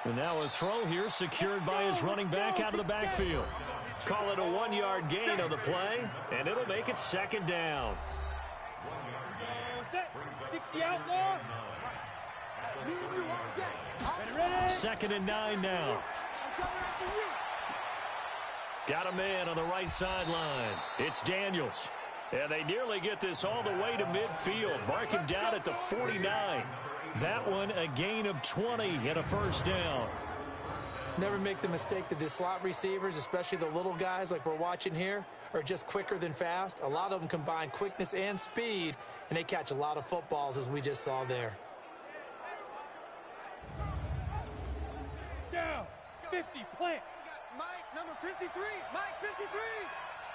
And now a throw here secured by his running back out of the backfield. Call it a 1-yard gain on the play, and it'll make it 2nd down. 60 outlaw. 2nd and 9 now. Got a man on the right sideline. It's Daniels. And they nearly get this all the way to midfield. Mark him down at the 49. That one a gain of 20 and a 1st down. Never make the mistake that the slot receivers, especially the little guys like we're watching here, are just quicker than fast. A lot of them combine quickness and speed, and they catch a lot of footballs, as we just saw there. Down. 50, plant. Mike, number 53. Mike, 53.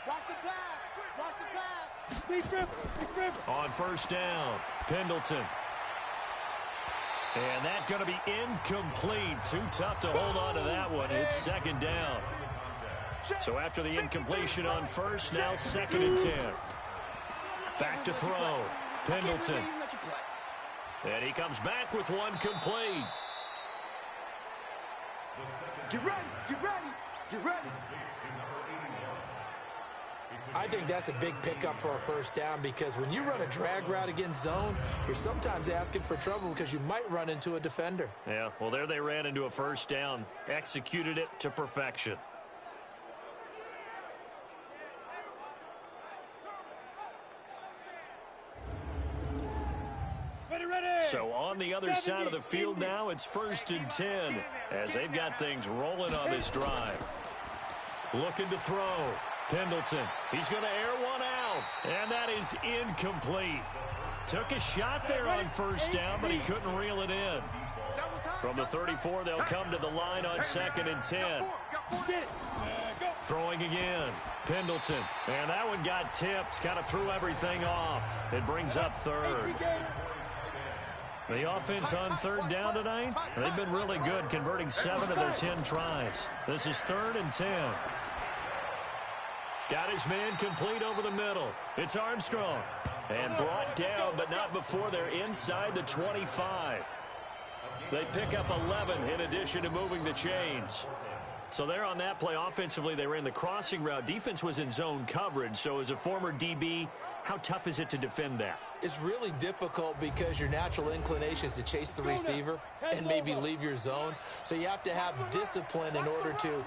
Watch the pass. Watch the pass. Big grip. On 1st down, Pendleton. And that's going to be incomplete. Too tough to hold on to that one. It's 2nd down. So after the incompletion on 1st, now 2nd and 10. Back to throw. Pendleton. And he comes back with one complete. Get ready. Get ready. Get ready. I think that's a big pickup for a 1st down, because when you run a drag route against zone, you're sometimes asking for trouble because you might run into a defender. Yeah, well, there they ran into a 1st down. Executed it to perfection. So on the other side of the field now, it's 1st and 10 as they've got things rolling on this drive. Looking to throw. Pendleton, he's going to air one out, and that is incomplete. Took a shot there on 1st down, but he couldn't reel it in. From the 34, they'll come to the line on 2nd and 10. Throwing again. Pendleton, and that one got tipped, kind of threw everything off. It brings up 3rd. The offense on 3rd down tonight, they've been really good, converting 7 of their 10 tries. This is 3rd and 10. Got his man complete over the middle. It's Armstrong. And brought down, but not before they're inside the 25. They pick up 11 in addition to moving the chains. So they're on that play. Offensively, they ran the crossing route. Defense was in zone coverage. So as a former DB, how tough is it to defend that? It's really difficult because your natural inclination is to chase the receiver and maybe leave your zone. So you have to have discipline in order to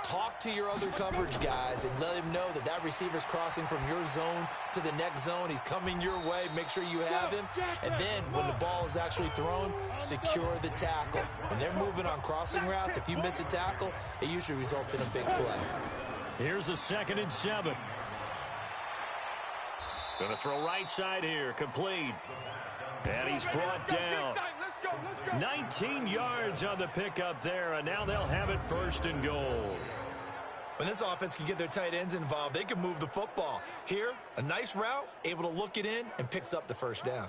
talk to your other coverage guys and let him know that that receiver's crossing from your zone to the next zone. He's coming your way. Make sure you have him. And then when the ball is actually thrown, secure the tackle. When they're moving on crossing routes, if you miss a tackle, it usually results in a big play. Here's a 2nd and 7. Going to throw right side here, complete. And he's brought down. 19 yards on the pickup there, and now they'll have it 1st and goal. When this offense can get their tight ends involved, they can move the football. Here, a nice route, able to look it in, and picks up the 1st down.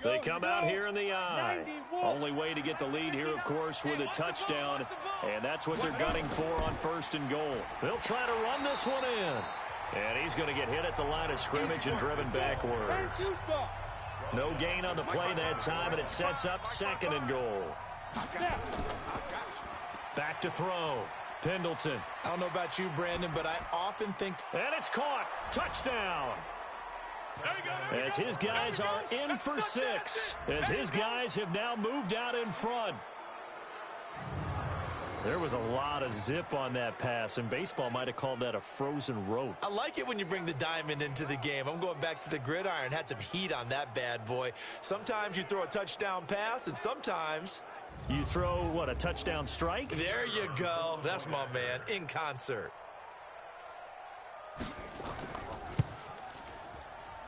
They come out here in the eye. Only way to get the lead here, of course, with a touchdown. And that's what they're gunning for on 1st and goal. They'll try to run this one in. And he's going to get hit at the line of scrimmage and driven backwards. No gain on the play that time, and it sets up 2nd and goal. Back to throw. Pendleton. I don't know about you, Brandon, but I often think... And it's caught. Touchdown. as his guys are in for 6, as his guys have now moved out in front. There was a lot of zip on that pass, and baseball might have called that a frozen rope. I like it when you bring the diamond into the game. I'm going back to the gridiron. Had some heat on that bad boy. Sometimes you throw a touchdown pass, and sometimes you throw, what, a touchdown strike? There you go. That's my man, in concert.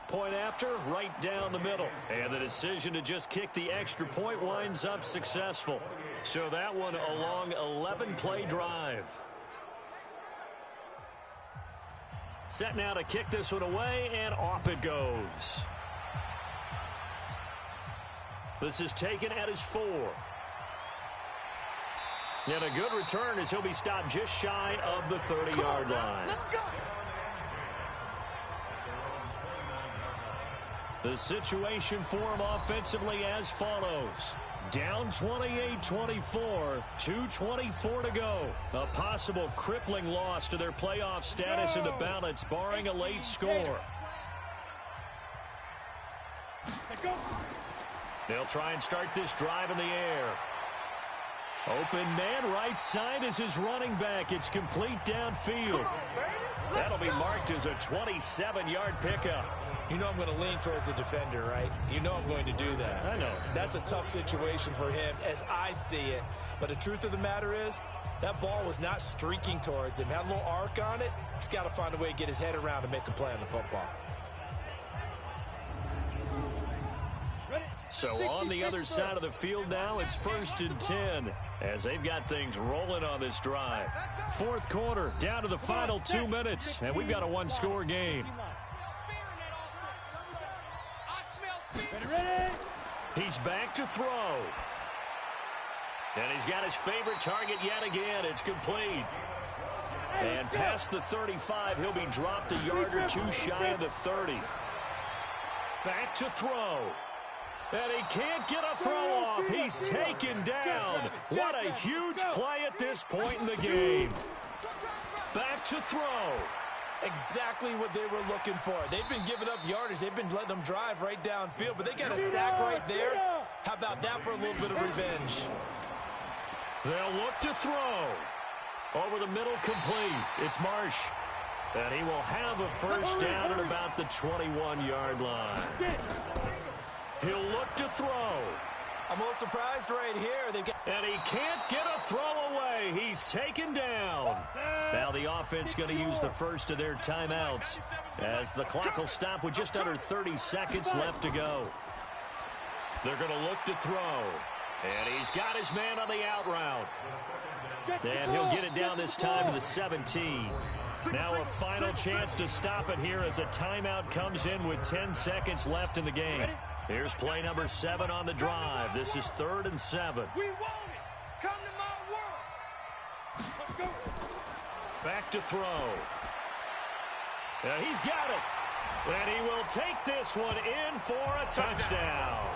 Point after, right down the middle. And the decision to just kick the extra point winds up successful. So that one a long 11-play drive. Set now to kick this one away, and off it goes. This is taken at his 4. And a good return as he'll be stopped just shy of the 30-yard line. Let's go. The situation for him offensively as follows. Down 28-24, 2:24 to go. A possible crippling loss to their playoff status in the balance, barring a late score. They'll try and start this drive in the air. Open man right side is his running back. It's complete downfield. That'll be marked as a 27-yard pickup. You know I'm going to lean towards the defender, right? You know I'm going to do that. I know. That's a tough situation for him as I see it. But the truth of the matter is, that ball was not streaking towards him. Had a little arc on it. He's got to find a way to get his head around and make a play on the football. So on the other side of the field now, it's 1st and 10 as they've got things rolling on this drive. 4th quarter, down to the final 2 minutes, and we've got a 1-score game. He's back to throw. And he's got his favorite target yet again. It's complete. And past the 35, he'll be dropped a yard or two shy of the 30. Back to throw. And he can't get a throw off. He's taken down. What a huge play at this point in the game. Back to throw. Exactly what they were looking for. They've been giving up yardage. They've been letting them drive right downfield, but they got a sack right there. How about that for a little bit of revenge? They'll look to throw. Over the middle, complete. It's Marsh. And he will have a first down at about the 21-yard line. He'll look to throw. I'm a little surprised right here. And he can't get a throw away. He's taken down. Now the offense going to use the first of their timeouts as the clock will stop with just under 30 seconds left to go. They're going to look to throw. And he's got his man on the out route. And he'll get it down this time to the 17. Now a final chance to stop it here as a timeout comes in with 10 seconds left in the game. Here's play number 7 on the drive. This is 3rd and 7. We want it. Come to my world. Let's go. Back to throw. And he's got it. And he will take this one in for a touchdown.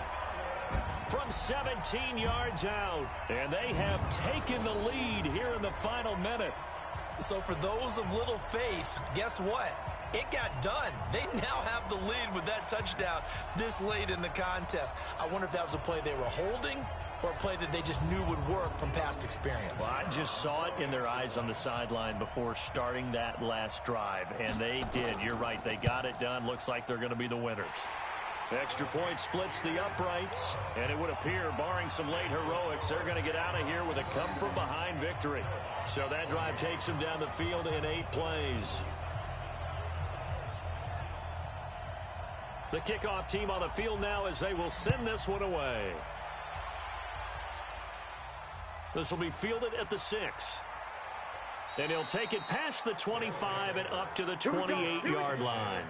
From 17 yards out. And they have taken the lead here in the final minute. So for those of little faith, guess what? It got done. They now have the lead with that touchdown this late in the contest. I wonder if that was a play they were holding or a play that they just knew would work from past experience. Well, I just saw it in their eyes on the sideline before starting that last drive, and they did. You're right. They got it done. Looks like they're going to be the winners. Extra point splits the uprights, and it would appear, barring some late heroics, they're going to get out of here with a come-from-behind victory. So that drive takes them down the field in 8 plays. The kickoff team on the field now as they will send this one away. This will be fielded at the 6. And he'll take it past the 25 and up to the 28-yard line.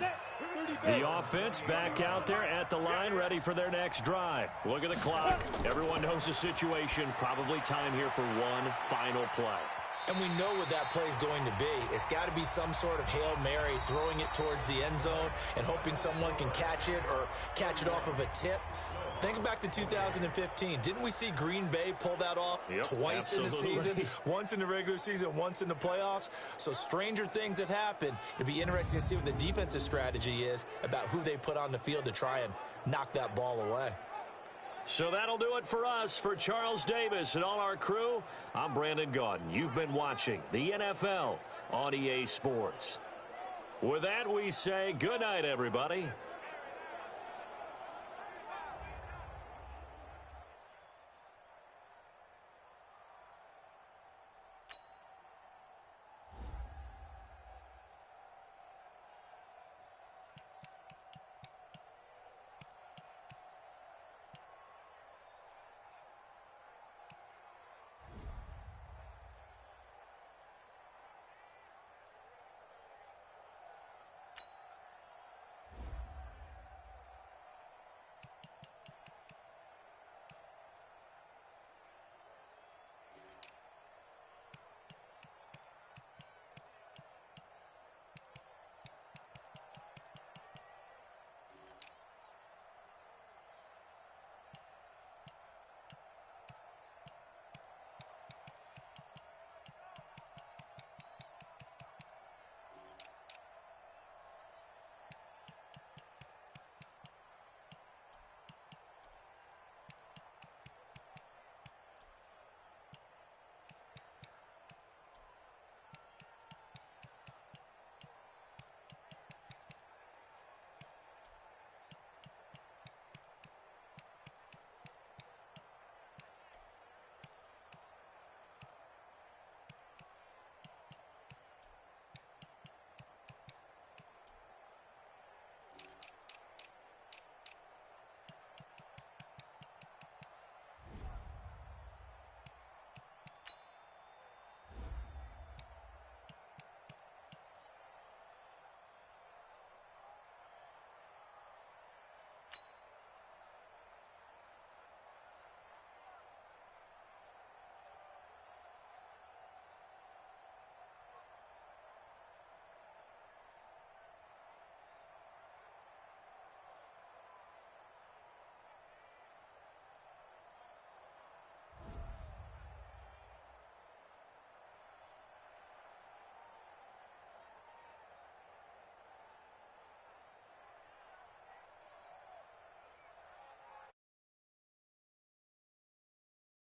The offense back out there at the line, ready for their next drive. Look at the clock. Everyone knows the situation. Probably time here for one final play. And we know what that play is going to be. It's got to be some sort of Hail Mary, throwing it towards the end zone and hoping someone can catch it or catch it off of a tip. Think back to 2015. Didn't we see Green Bay pull that off twice in the season? Once in the regular season, once in the playoffs. So stranger things have happened. It'd be interesting to see what the defensive strategy is about who they put on the field to try and knock that ball away. So that'll do it for us. For Charles Davis and all our crew, I'm Brandon Gaudin. You've been watching the NFL on EA Sports. With that, we say good night, everybody.